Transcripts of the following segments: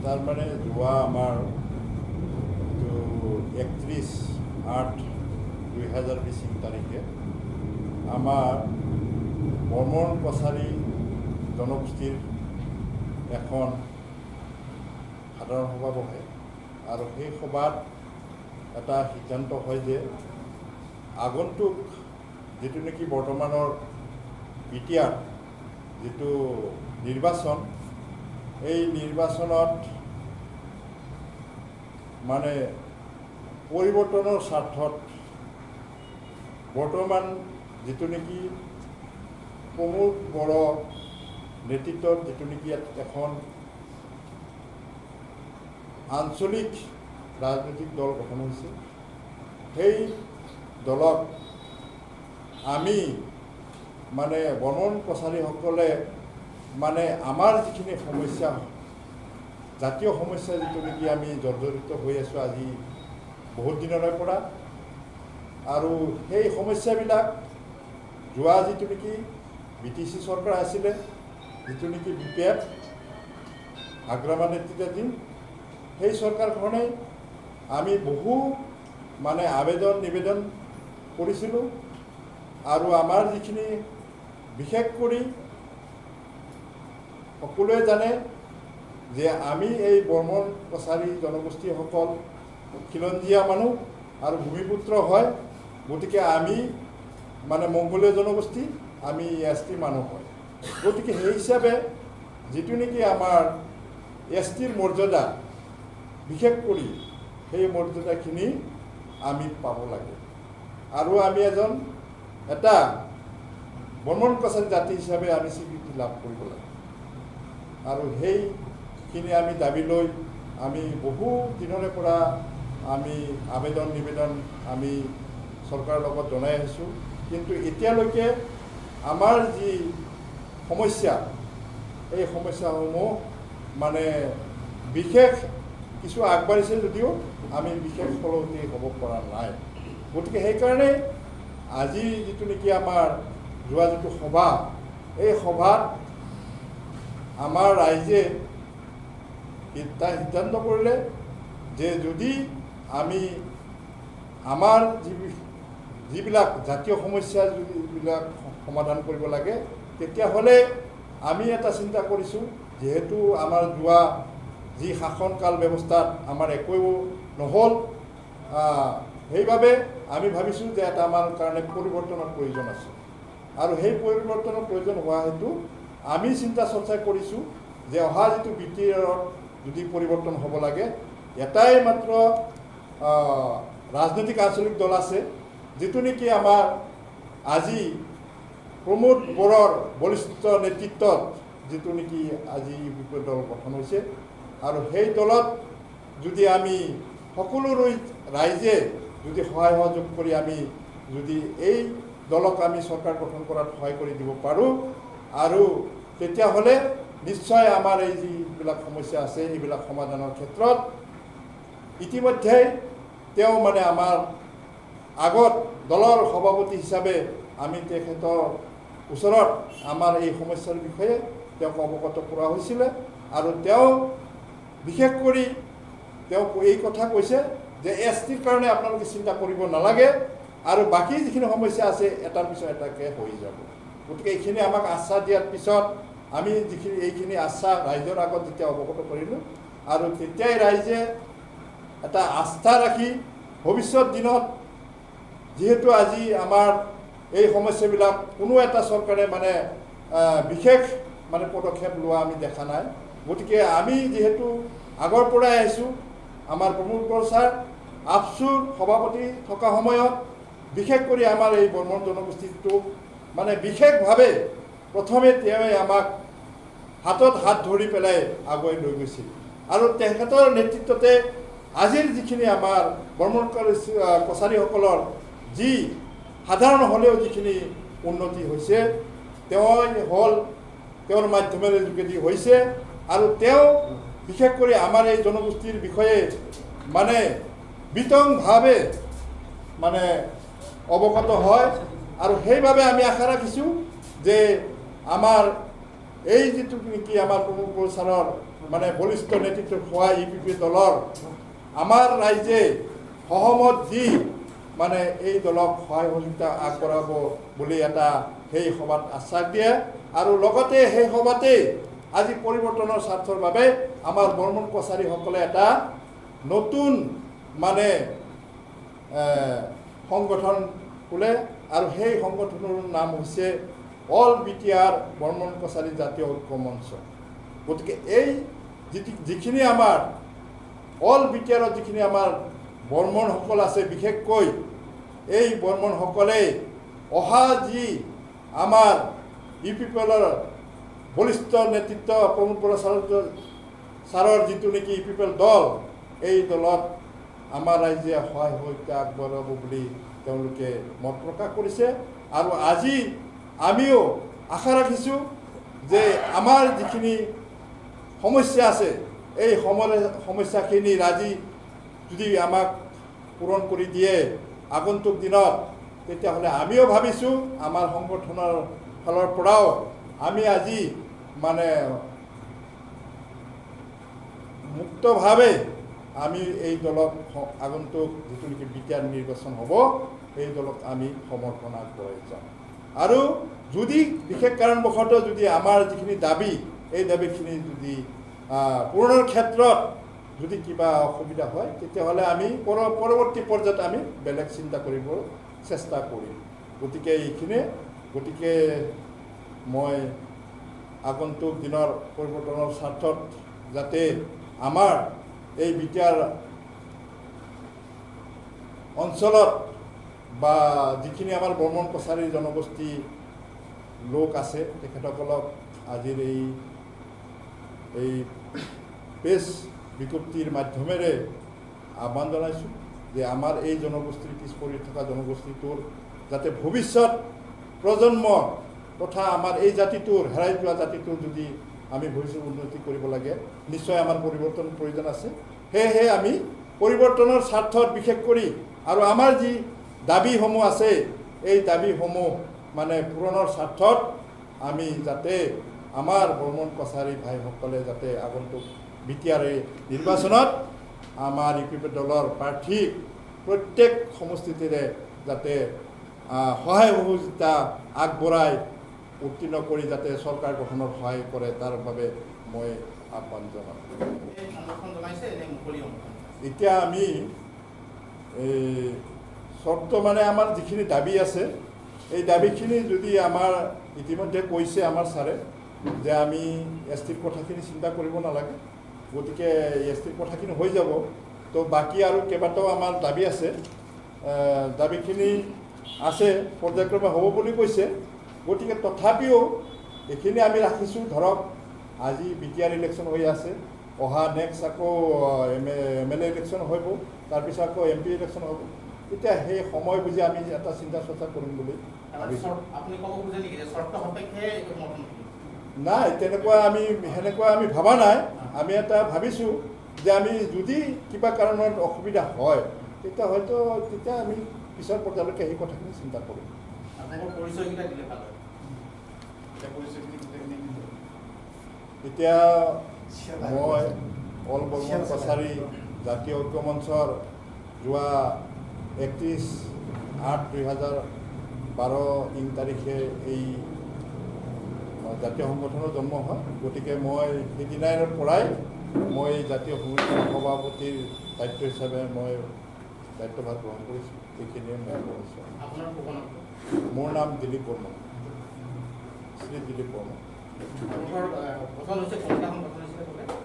তাৰ মানে যোৱা আমাৰ 31/8/2020 তাৰিখে আমাৰ বৰ্মন কছাৰী জনগোষ্ঠীৰ এখন সাধাৰণ সভা বহে আৰু সেই সভাত এটা সিদ্ধান্ত হয় যে আগন্তুক যেটো নেকি বৰ্তমানৰ বিটিআৰ যেটো নিৰ্বাচন এই নিৰ্বাচনত মানে পৰিৱৰ্তনৰ স্বাৰ্থত বৰ্তমান যেটো নেকি প্ৰমোদ বড়ো নেতৃত্বত যেটো নেকি এখন আঞ্চলিক ৰাজনৈতিক দল গঠন হৈছে সেই দলক আমি মানে বৰ্মন কছাৰীসকলে মানে আমাৰ যিখিনি সমস্যা জাতীয় সমস্যা যেটো নেকি আমি জৰ্জৰিত হৈ আছোঁ আজি বহুত দিনৰে পৰা আৰু সেই সমস্যাবিলাক যোৱা যেটো নেকি বিটিচি চৰকাৰ আছিলে যেটো নেকি বিপিএফ আগ্ৰামা নেতৃত্বাধীন সেই চৰকাৰখনে আমি বহু মানে আবেদন নিবেদন কৰিছিলোঁ আৰু আমাৰ যিখিনি বিশেষ কৰি সকলোৱে জানে যে আমি এই বৰ্মন কছাৰী জনগোষ্ঠীসকল খিলঞ্জীয়া মানুহ আৰু ভূমিপুত্ৰ হয় গতিকে আমি মানে মংগোলীয় জনগোষ্ঠী আমি এছ.টি মানুহ হয় গতিকে সেই হিচাপে যেটো নেকি আমাৰ এছ.টিৰ মৰ্যাদা বিশেষ কৰি সেই মৰ্যাদাখিনি আমি পাব লাগে আৰু আমি এটা বৰ্মন কছাৰী জাতি হিচাপে আমি স্বীকৃতি লাভ কৰিব লাগে আৰু সেইখিনি আমি দাবী লৈ আমি বহু দিনৰে পৰা আমি আবেদন নিবেদন আমি চৰকাৰৰ লগত জনাই আহিছোঁ কিন্তু এতিয়ালৈকে আমাৰ যি সমস্যা এই সমস্যাসমূহ মানে বিশেষ কিছু আগবাঢ়িছে যদিও আমি বিশেষ ফলৱতী হ'ব পৰা নাই গতিকে সেইকাৰণে আজি যেটো নেকি আমাৰ যোৱা যেটো সভা এই সভাত আমাৰ ৰাইজে সিদ্ধান্ত কৰিলে যে যদি আমি আমাৰ যিবিলাক জাতীয় সমস্যা যিবিলাক সমাধান কৰিব লাগে তেতিয়াহ'লে আমি এটা চিন্তা কৰিছোঁ যেহেতু আমাৰ যোৱা যি শাসনকাল ব্যৱস্থাত আমাৰ একো নহ'ল সেইবাবে আমি ভাবিছোঁ যে এটা আমাৰ কাৰণে পৰিৱৰ্তনৰ প্ৰয়োজন আছে আৰু সেই পৰিৱৰ্তনৰ প্ৰয়োজন হোৱা হেতু আমি চিন্তা চৰ্চা কৰিছোঁ যে অহা যেটো বিটিআৰত যদি পৰিৱৰ্তন হ'ব লাগে এটাই মাত্ৰ ৰাজনৈতিক আঞ্চলিক দল আছে যেটো নেকি আমাৰ আজি প্ৰমোদ বড়োৰ বলিষ্ঠ নেতৃত্বত যেটো নেকি আজি ইউ দল গঠন হৈছে আৰু সেই দলত যদি আমি সকলো ৰাইজে যদি সহায় সহযোগ কৰি আমি যদি এই দলক আমি চৰকাৰ গঠন কৰাত সহায় কৰি দিব পাৰোঁ আৰু তেতিয়াহ'লে নিশ্চয় আমাৰ এই যিবিলাক সমস্যা আছে এইবিলাক সমাধানৰ ক্ষেত্ৰত ইতিমধ্যে তেওঁ মানে আমাৰ আগত দলৰ সভাপতি হিচাপে আমি তেখেতৰ ওচৰত আমাৰ এই সমস্যাৰ বিষয়ে তেওঁক অৱগত কৰা হৈছিলে আৰু তেওঁ বিশেষ কৰি তেওঁ এই কথা কৈছে যে এছ.টিৰ কাৰণে আপোনালোকে চিন্তা কৰিব নালাগে আৰু বাকী যিখিনি সমস্যা আছে এটাৰ পিছত এটাকৈ হৈ যাব গতিকে এইখিনি আমাক আশ্বাস দিয়াৰ পিছত আমি যিখিনি এইখিনি আশ্বাস ৰাইজৰ আগত যেতিয়া অৱগত কৰিলোঁ আৰু তেতিয়াই ৰাইজে এটা আস্থা ৰাখি ভৱিষ্যত দিনত যেহেতু আজি আমাৰ এই সমস্যাবিলাক কোনো এটা চৰকাৰে মানে বিশেষ মানে পদক্ষেপ লোৱা আমি দেখা নাই গতিকে আমি যেহেতু আগৰ পৰাই আহিছোঁ আমাৰ প্ৰমোদ বড়ো ছাৰ আপচুৰ সভাপতি থকা সময়ত বিশেষ কৰি আমাৰ এই বৰ্মন জনগোষ্ঠীটো মানে বিশেষভাৱে প্ৰথমে তেওঁ আমাক হাতত হাত ধৰি পেলাই আগুৱাই লৈ গৈছিল আৰু তেখেতৰ নেতৃত্বতে আজিৰ যিখিনি আমাৰ বৰ্মন কছাৰীসকলৰ যি সাধাৰণ হ'লেও যিখিনি উন্নতি হৈছে তেওঁৰ মাধ্যমেৰে যোগেদি হৈছে আৰু তেওঁ বিশেষ কৰি আমাৰ এই জনগোষ্ঠীৰ বিষয়ে মানে বিতংভাৱে মানে অৱগত হয় আৰু সেইভাবে আমি আশা ৰাখিছোঁ যে আমাৰ এই যেটো নেকি আমাৰ প্ৰমোদ বড়ো ছাৰৰ মানে বলিষ্ঠ নেতৃত্বত হোৱা ইউপিপি দলৰ আমাৰ ৰাইজে সহমত দি মানে এই দলক সহায় সহযোগিতা আগবঢ়াব বুলি এটা সেই সভাত আশ্বাস দিয়ে আৰু লগতে সেই সভাতে আজি পৰিৱৰ্তনৰ স্বাৰ্থৰ বাবে আমাৰ বৰ্মন কছাৰীসকলে এটা নতুন মানে সংগঠন খোলে আৰু সেই সংগঠনৰ নাম হৈছে অল বিটিআৰ বৰ্মন কছাৰী জাতীয় ঐক্য মঞ্চ। গতিকে এই যিখিনি আমাৰ অল বিটিআৰত যিখিনি আমাৰ বৰ্মনসকল আছে, বিশেষকৈ এই বৰ্মনসকলে অহা যি আমাৰ ইউপিপিএলৰ বলিষ্ঠ নেতৃত্ব প্ৰমোদ বৰা ছাৰৰ যিটো নেকি ইউপিপিএল দল, এই দলত আমাৰ ৰাইজে সহায় সহযোগিতা আগবঢ়াব বুলি তেওঁলোকে মত প্ৰকাশ কৰিছে। আৰু আজি আমিও আশা ৰাখিছোঁ যে আমাৰ যিখিনি সমস্যা আছে, এই সমস্যাখিনি আজি যদি আমাক পূৰণ কৰি দিয়ে আগন্তুক দিনত, তেতিয়াহ'লে আমিও ভাবিছোঁ আমাৰ সংগঠনৰ ফালৰ পৰাও আমি আজি মানে মুক্তভাৱে আমি এই দলক আগন্তুক যিটো নেকি বিটিআৰ নিৰ্বাচন হ'ব, এই দলক আমি সমৰ্থন আগবঢ়াই যাম। আৰু যদি বিশেষ কাৰণবশতঃ যদি আমাৰ যিখিনি দাবী, এই দাবীখিনি যদি পূৰণৰ ক্ষেত্ৰত যদি কিবা অসুবিধা হয়, তেতিয়াহ'লে আমি পৰৱৰ্তী পৰ্যায়ত আমি বেলেগ চিন্তা কৰিব চেষ্টা কৰিম। গতিকে এইখিনিয়ে, গতিকে মই আগন্তুক দিনৰ পৰিৱৰ্তনৰ স্বাৰ্থত যাতে আমাৰ এই বিটিআৰ অঞ্চলত বা যিখিনি আমাৰ বৰ্মন কছাৰী জনগোষ্ঠী লোক আছে, তেখেতসকলক আজিৰ এই প্ৰেছ বিজ্ঞপ্তিৰ মাধ্যমেৰে আহ্বান জনাইছোঁ যে আমাৰ এই জনগোষ্ঠীৰ পিছ পৰি থকা জনগোষ্ঠীটোৰ যাতে ভৱিষ্যত প্ৰজন্ম তথা আমাৰ এই জাতিটোৰ হেৰাই যোৱা জাতিটোৰ যদি আমি ভৱিষ্যত উন্নতি কৰিব লাগে, নিশ্চয় আমাৰ পৰিৱৰ্তনৰ প্ৰয়োজন আছে। সেয়েহে আমি পৰিৱৰ্তনৰ স্বাৰ্থত বিশেষ কৰি আৰু আমাৰ যি দাবীসমূহ আছে, এই দাবীসমূহ মানে পূৰণৰ স্বাৰ্থত আমি যাতে আমাৰ বৰ্মন কছাৰী ভাইসকলে যাতে আগন্তুক বিটিআৰ নিৰ্বাচনত আমাৰ ইউপিপি দলৰ প্ৰাৰ্থীক প্ৰত্যেক সমষ্টিৰে যাতে সহায় সহযোগিতা আগবঢ়াই উত্তীৰ্ণ কৰি যাতে চৰকাৰ গঠনৰ সহায় কৰে, তাৰ বাবে মই আহ্বান জনাম। এতিয়া আমি চৰ্ত মানে আমাৰ যিখিনি দাবী আছে, এই দাবীখিনি যদি আমাৰ ইতিমধ্যে কৈছে আমাৰ ছাৰে যে আমি এছটিৰ কথাখিনি চিন্তা কৰিব নালাগে, গতিকে এছটিৰ কথাখিনি হৈ যাব। তো বাকী আৰু কেইবাটাও আমাৰ দাবী আছে, দাবীখিনি আছে পৰ্যায়ক্ৰমে হ'ব বুলি কৈছে। গতিকে তথাপিও এইখিনি আমি ৰাখিছোঁ। ধৰক আজি বিটিআৰ ইলেকশ্যন হৈ আছে, অহা নেক্সট আকৌ MLA ইলেকশ্যন হ'ব, তাৰপিছত আকৌ MP ইলেকশ্যন হ'ব। এতিয়া সেই সময় বুজি আমি এটা চিন্তা চৰ্চা কৰিম বুলি ভাবিছোঁ। নাই, সেনেকুৱা আমি ভবা নাই। আমি এটা ভাবিছোঁ যে আমি যদি কিবা কাৰণত অসুবিধা হয়, তেতিয়া আমি পিছৰ পৰ্যায়লৈকে সেই কথাখিনি চিন্তা কৰিম। এতিয়া মই অল বৰ্মন কছাৰী জাতীয় ঐক্য মঞ্চৰ যোৱা 31/8/2012 তাৰিখে এই জাতীয় সংগঠনৰ জন্ম হয়। গতিকে মই সেইদিনাৰ পৰাই মই জাতীয় সংগঠনৰ সভাপতিৰ দায়িত্ব হিচাপে মই দায়িত্বভাৰ গ্ৰহণ কৰিছোঁ। এইখিনিয়ে মই কৰিছোঁ। মোৰ নাম দিলীপ বৰ্মন, শ্ৰী দিলীপ বৰ্মন।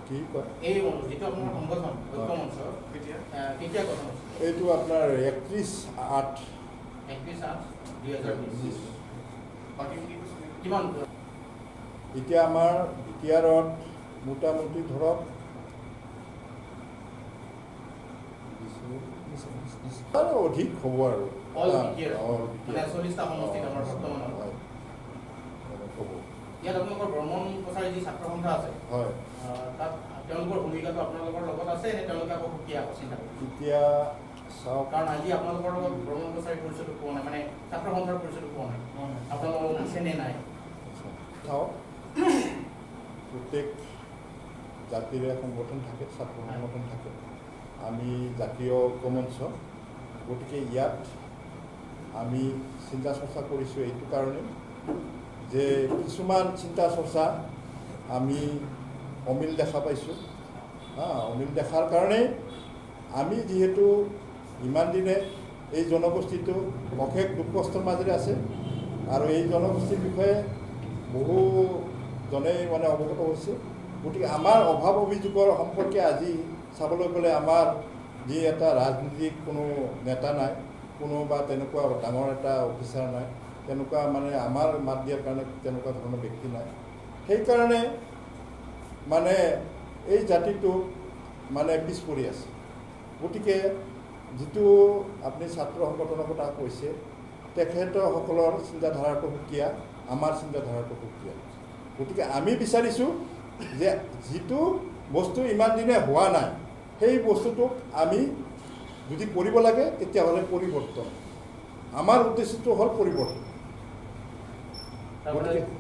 কি কয় এইটো আপোনাৰ 31/8/2020। এতিয়া আমাৰ বিটিআৰত মোটামুটি ধৰক অধিক হ'ব আৰু ইয়াত আপোনালোকৰ বৰ্মন কছাৰী যি ছাত্ৰ সন্থা আছে, হয়, তাত তেওঁলোকৰ ভূমিকাটো আপোনালোকৰ লগত আছে নে তেওঁলোকে আকৌ সুকীয়া চিন্তা কৰে? এতিয়া চাওক, কাৰণ আজি আপোনালোকৰ লগত বৰ্মন কছাৰী পৰিচয়টো পোৱা নাই, মানে ছাত্ৰ সন্থাৰ পৰিচয়টো পোৱা নাই, আপোনালোকৰ আছে নে নাই? চাওক, প্ৰত্যেক জাতিৰে সংগঠন থাকে, ছাত্ৰ সংগঠন থাকে, আমি জাতীয় ঐক্যমঞ্চ। গতিকে ইয়াত আমি চিন্তা চৰ্চা কৰিছোঁ এইটো কাৰণে যে কিছুমান চিন্তা চৰ্চা আমি অমিল দেখা পাইছোঁ। অমিল দেখাৰ কাৰণে আমি যিহেতু ইমান দিনে এই জনগোষ্ঠীটো অশেষ দুখ কষ্টৰ মাজেৰে আছে আৰু এই জনগোষ্ঠীৰ বিষয়ে বহুজনে মানে অৱগত হৈছে। গতিকে আমাৰ অভাৱ অভিযোগৰ সম্পৰ্কে আজি চাবলৈ গ'লে আমাৰ যি এটা ৰাজনীতিক কোনো নেতা নাই, কোনো বা তেনেকুৱা ডাঙৰ এটা অফিচাৰ নাই, তেনেকুৱা মানে আমাৰ মাত দিয়াৰ কাৰণে তেনেকুৱা ধৰণৰ ব্যক্তি নাই। সেইকাৰণে মানে এই জাতিটো মানে পিছ পৰি আছে। গতিকে যিটো আপুনি ছাত্ৰ সংগঠনৰ কথা কৈছে, তেখেতসকলৰ চিন্তাধাৰাটো সুকীয়া, আমাৰ চিন্তাধাৰাটো সুকীয়া। গতিকে আমি বিচাৰিছোঁ যে যিটো বস্তু ইমান দিনে হোৱা নাই, সেই বস্তুটোক আমি যদি কৰিব লাগে তেতিয়াহ'লে পৰিৱৰ্তন। আমাৰ উদ্দেশ্যটো হ'ল পৰিৱৰ্তন।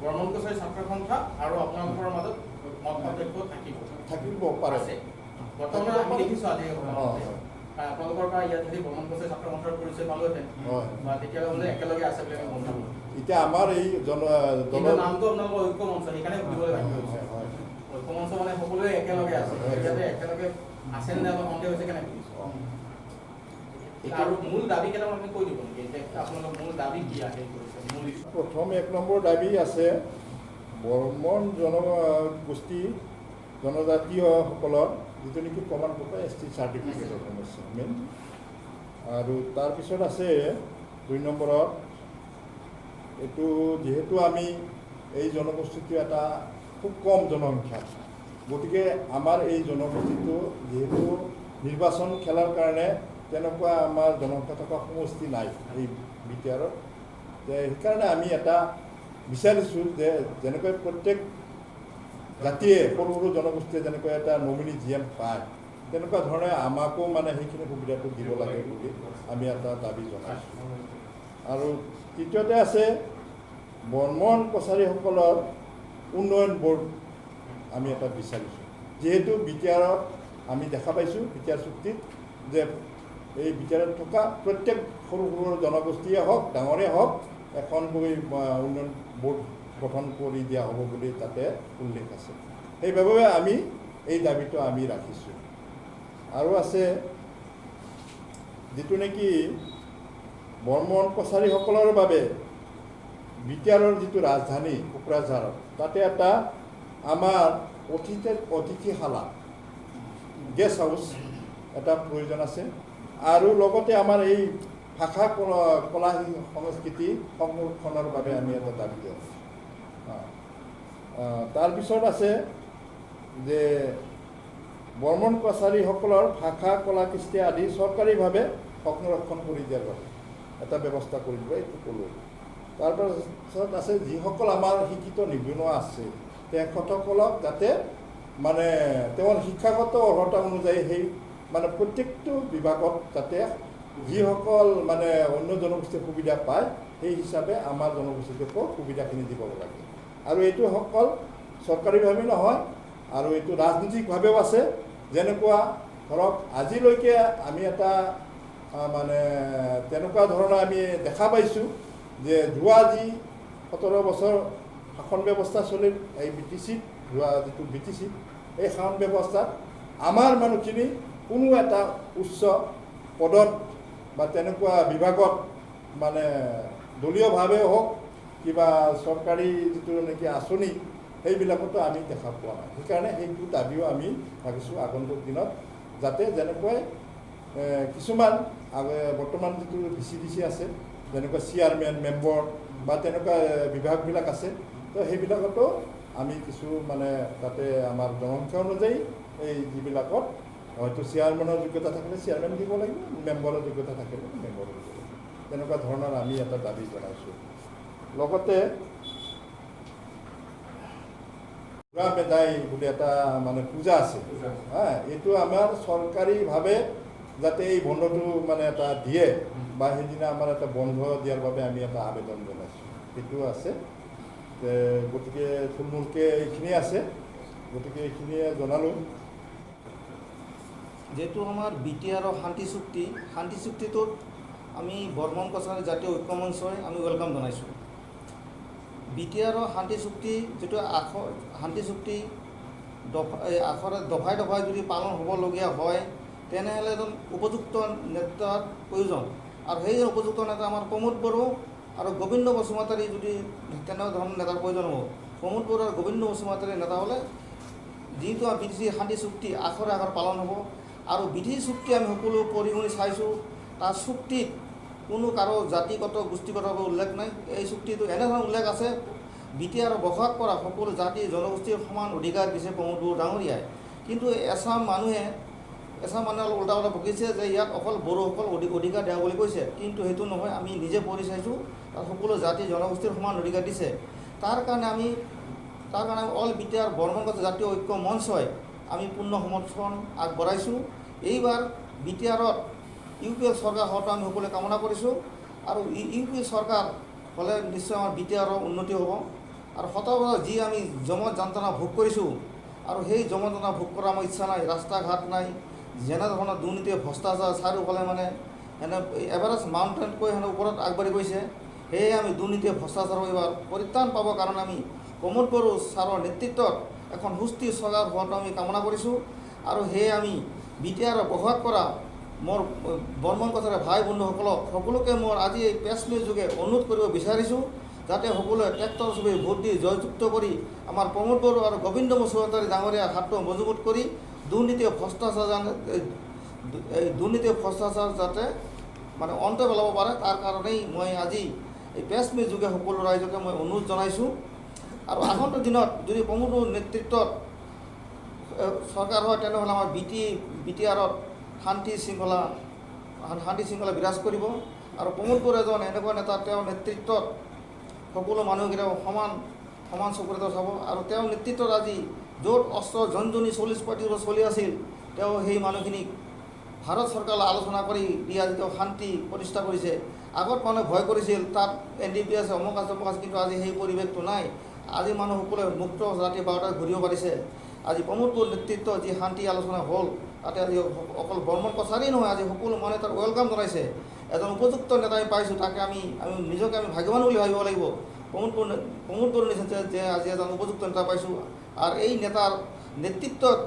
বৰ্মন কছাৰী ছাত্ৰ সন্থা আৰু আপোনালোকৰ মাজত মত পাৰ্থক্য থাকিব পাৰে। বৰ্তমান আমি দেখিছোঁ আজি আপোনালোকৰ পৰা ইয়াত যদি বৰ্মন কছাৰী ছাত্ৰ সন্থাৰ পৰিচয় পালোহেঁতেন বা তেতিয়াহ'লে একেলগে আছে বুলি আমি গম নাপাওঁ। এতিয়া আমাৰ এই নামটো আপোনালোকৰ ঐক্য মঞ্চ, সেইকাৰণে সুধিবলৈ বাধ্য হৈছে। ঐক্য মঞ্চ মানে সকলোৱে একেলগে আছে, ইয়াতে একেলগে আছে নে নাই সন্দেহ হৈছে কেনেকৈ? আৰু মূল দাবী কেইটামান আপুনি কৈ দিব নেকি? আপোনালোকৰ মূল দাবী কি আছে? প্ৰথম 1 নম্বৰ দাবী আছে বৰ্মন জনগোষ্ঠী জনজাতীয়সকলৰ যিটো নেকি প্ৰমাণ পত্ৰ ST চাৰ্টিফিকেটৰ সমস্যা মেইন। আৰু তাৰপিছত আছে 2 নম্বৰত এইটো যিহেতু আমি এই জনগোষ্ঠীটো এটা খুব কম জনসংখ্যা, গতিকে আমাৰ এই জনগোষ্ঠীটো যিহেতু নিৰ্বাচন খেলাৰ কাৰণে তেনেকুৱা আমাৰ জনসংখ্যা থকা সমষ্টি নাই এই বিটিআৰত। সেইকাৰণে আমি এটা বিচাৰিছোঁ যে যেনেকৈ প্ৰত্যেক জাতিয়ে সৰু সৰু জনগোষ্ঠীয়ে যেনেকৈ এটা নমিনি GM পায়, তেনেকুৱা ধৰণে আমাকো মানে সেইখিনি সুবিধাটো দিব লাগে বুলি আমি এটা দাবী জনাইছোঁ। আৰু তৃতীয়তে আছে বৰ্মন কছাৰীসকলৰ উন্নয়ন বৰ্ড আমি এটা বিচাৰিছোঁ। যিহেতু বিটিআৰত আমি দেখা পাইছোঁ বিটিআৰ চুক্তিত যে এই বিটিআৰত থকা প্ৰত্যেক সৰু সৰু জনগোষ্ঠীয়ে হওক ডাঙৰে হওক এখন উন্নয়ন বৰ্ড গঠন কৰি দিয়া হ'ব বুলি তাতে উল্লেখ আছে। সেইবাবে আমি এই দাবীটো আমি ৰাখিছোঁ। আৰু আছে যিটো নেকি বৰ্মন কছাৰীসকলৰ বাবে বিটিআৰৰ যিটো ৰাজধানী কোকৰাঝাৰত, তাতে এটা আমাৰ অতিথিশালা গেষ্ট হাউচ এটা প্ৰয়োজন আছে। আৰু লগতে আমাৰ এই ভাষা কলা সংস্কৃতি সংৰক্ষণৰ বাবে আমি এটা দাবী জনাইছোঁ। তাৰপিছত আছে যে বৰ্মন কছাৰীসকলৰ ভাষা কলা কৃষ্টি আদি চৰকাৰীভাৱে সংৰক্ষণ কৰি দিয়াৰ বাবে এটা ব্যৱস্থা কৰি দিব, এইটো ক'লোঁ। তাৰপাছত আছে যিসকল আমাৰ শিক্ষিত নিবনুৱা আছে তেখেতসকলক যাতে মানে তেওঁৰ শিক্ষাগত অৰ্হতা অনুযায়ী সেই মানে প্ৰত্যেকটো বিভাগত যাতে যিসকল মানে অন্য জনগোষ্ঠীয়ে সুবিধা পায় সেই হিচাপে আমাৰ জনগোষ্ঠীটোকো সুবিধাখিনি দিব লাগে। আৰু এইটো সকল চৰকাৰীভাৱে নহয়, আৰু এইটো ৰাজনৈতিকভাৱেও আছে। যেনেকুৱা ধৰক আজিলৈকে আমি এটা মানে তেনেকুৱা ধৰণৰ আমি দেখা পাইছোঁ যে যোৱা যি 17 বছৰ শাসন ব্যৱস্থা চলিল এই BTCত, যোৱা যিটো BTC এই শাসন ব্যৱস্থাত আমাৰ মানুহখিনি কোনো এটা উচ্চ পদত বা তেনেকুৱা বিভাগত মানে দলীয়ভাৱে হওক কিবা চৰকাৰী যিটো নেকি আঁচনি সেইবিলাকতো আমি দেখা পোৱা নাই। সেইকাৰণে সেইটো দাবীও আমি ভাবিছোঁ আগন্তুক দিনত যাতে যেনেকৈ কিছুমান বৰ্তমান যিটো VCDC আছে যেনেকুৱা চেয়াৰমেন মেম্বৰ বা তেনেকুৱা বিভাগবিলাক আছে, তো সেইবিলাকতো আমি কিছু মানে তাতে আমাৰ জনসংখ্যা অনুযায়ী এই যিবিলাকত হয়তো চেয়াৰমেনৰ যোগ্যতা থাকিলে চেয়াৰমেন দিব লাগিব, মেম্বাৰৰ যোগ্যতা থাকিলে মেম্বাৰৰ দিব লাগিব। তেনেকুৱা ধৰণৰ আমি এটা দাবী জনাইছোঁ। লগতে বুঢ়া মেদাই বুলি এটা মানে পূজা আছে, এইটো আমাৰ চৰকাৰীভাৱে যাতে এই বন্ধটো মানে এটা দিয়ে বা সেইদিনা আমাৰ এটা বন্ধ দিয়াৰ বাবে আমি এটা আবেদন জনাইছোঁ, সেইটো আছে। গতিকে থুলমূলকৈ এইখিনি আছে। গতিকে এইখিনিয়ে জনালোঁ। যেহেতু আমাৰ BTR শান্তি চুক্তিটোত আমি বৰ্মন কছাৰী জাতীয় ঐক্য মঞ্চই আমি ৱেলকাম জনাইছোঁ। BTR শান্তি চুক্তি যিটো শান্তি চুক্তি দফাই দফাই যদি পালন হ'বলগীয়া হয় তেনেহ'লে এজন উপযুক্ত নেতাৰ প্ৰয়োজন, আৰু সেই উপযুক্ত নেতা আমাৰ প্ৰমোদ বড়ো আৰু গোবিন্দ বসুমতাৰী যদি তেনেধৰণৰ নেতাৰ প্ৰয়োজন হ'ব। প্ৰমোদ বড়ো আৰু গোবিন্দ বসুমতাৰী নেতা হ'লে যিটো বিধি শান্তি চুক্তি আখৰে পালন হ'ব। আৰু বিধি চুক্তি আমি সকলো পঢ়ি শুনি চাইছোঁ, তাৰ চুক্তিত কোনো কাৰো জাতিগত গোষ্ঠীগত উল্লেখ নাই। এই চুক্তিটো এনেধৰণৰ উল্লেখ আছে, BTR বসবাস কৰা সকলো জাতি জনগোষ্ঠীৰ সমান অধিকাৰ দিছে প্ৰমোদ বড়ো ডাঙৰীয়াই। কিন্তু এছাম মানুহে উল্টা বকিছে যে ইয়াত অকল বড়োসকল অধিকাৰ দিয়া বুলি কৈছে, কিন্তু সেইটো নহয়। আমি নিজে পঢ়ি চাইছোঁ, তাত সকলো জাতি জনগোষ্ঠীৰ সমান অধিকাৰ দিছে। তাৰ কাৰণে আমি অল BTR বৰ্মন কছাৰী জাতীয় ঐক্য মঞ্চই আমি পূৰ্ণ সমৰ্থন আগবঢ়াইছোঁ। এইবাৰ BTRত UPL চৰকাৰ হোৱাটো আমি সকলোৱে কামনা কৰিছোঁ, আৰু UPL চৰকাৰ হ'লে নিশ্চয় আমাৰ BTRৰ উন্নতি হ'ব। আৰু শতবছৰ যি আমি যমত যন্ত্ৰণা ভোগ কৰিছোঁ, আৰু সেই যমত যন্ত্ৰণা ভোগ কৰাৰ আমাৰ ইচ্ছা নাই। ৰাস্তা ঘাট নাই, যেনেধৰণৰ দুৰ্নীতি ভ্ৰষ্টাচাৰ চাৰিওফালে এভাৰেষ্ট মাউণ্টেনতকৈ ওপৰত আগবাঢ়ি গৈছে। সেয়ে আমি দুৰ্নীতি ভ্ৰষ্টাচাৰৰ এইবাৰ পৰিত্ৰাণ পাবৰ কাৰণে আমি প্ৰমোদ বড়ো ছাৰৰ নেতৃত্বত এখন সুস্থিৰ চৰকাৰ হোৱাটো আমি কামনা কৰিছোঁ। আৰু সেয়ে আমি BTR বসবাস কৰা মোৰ বৰ্মন কছাৰী ভাই বন্ধুসকলক সকলোকে মোৰ আজি এই প্ৰেছ মিট যোগে অনুৰোধ কৰিব বিচাৰিছোঁ, যাতে সকলোৱে ট্ৰেক্টৰ ছবি ভোট দি জয়যুক্ত কৰি আমাৰ প্ৰমোদ বড়ো আৰু গোবিন্দ বসুমতাৰী ডাঙৰীয়াৰ হাতটো মজবুত কৰি দুৰ্নীতি ভ্ৰষ্টাচাৰ যাতে অন্ত পেলাব পাৰে, তাৰ কাৰণেই মই আজি এই প্ৰেছ মিট যোগে সকলো ৰাইজকে মই অনুৰোধ জনাইছোঁ। আৰু আগন্তুক দিনত যদি প্ৰমোদ বড়োৰ নেতৃত্বত চৰকাৰ হয় তেনেহ'লে আমাৰ BTRত শান্তি শৃংখলা বিৰাজ কৰিব। আৰু প্ৰমোদ বড়ো এজন এনেকুৱা নেতা, তেওঁৰ নেতৃত্বত সকলো মানুহকেইটা সমান চকুৰে চাব। আৰু তেওঁৰ নেতৃত্বত আজি য'ত অস্ত্ৰ জনজনী 40-45 চলি আছিল, তেওঁ সেই মানুহখিনিক ভাৰত চৰকাৰলৈ আলোচনা কৰি দিয়া যিটো শান্তি প্ৰতিষ্ঠা কৰিছে। আগত মানুহে ভয় কৰিছিল, তাত NDPS অমুক আছে কিন্তু আজি সেই পৰিৱেশটো নাই। আজি মানুহ সকলোৱে মুক্ত ৰাতি 12টাত ঘূৰিব পাৰিছে। আজি প্ৰমোদ বড়োৰ নেতৃত্বত যি শান্তি আলোচনা হ'ল, তাতে আজি অকল বৰ্মন কছাৰী নহয়, আজি সকলো মানুহে তাত ৱেলকাম জনাইছে। এজন উপযুক্ত নেতা আমি পাইছোঁ, তাকে আমি নিজকে ভাগ্যৱান বুলি ভাবিব লাগিব। প্ৰমোদ বড়োৰ নিচিনা যে আজি এজন উপযুক্ত নেতা পাইছোঁ। আৰু এই নেতাৰ নেতৃত্বত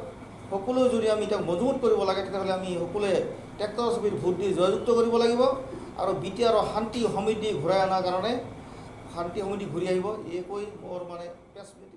সকলো যদি আমি তেওঁক মজবুত কৰিব লাগে, তেতিয়াহ'লে আমি সকলোৱে ট্ৰেক্টৰ ছবিত ভোট দি জয়যুক্ত কৰিব লাগিব। আৰু BTR শান্তি সমৃদ্ধি ঘূৰাই অনাৰ কাৰণে শান্তি সমৃদ্ধি ঘূৰি আহিব, এই কৈ মোৰ প্ৰেছ মিট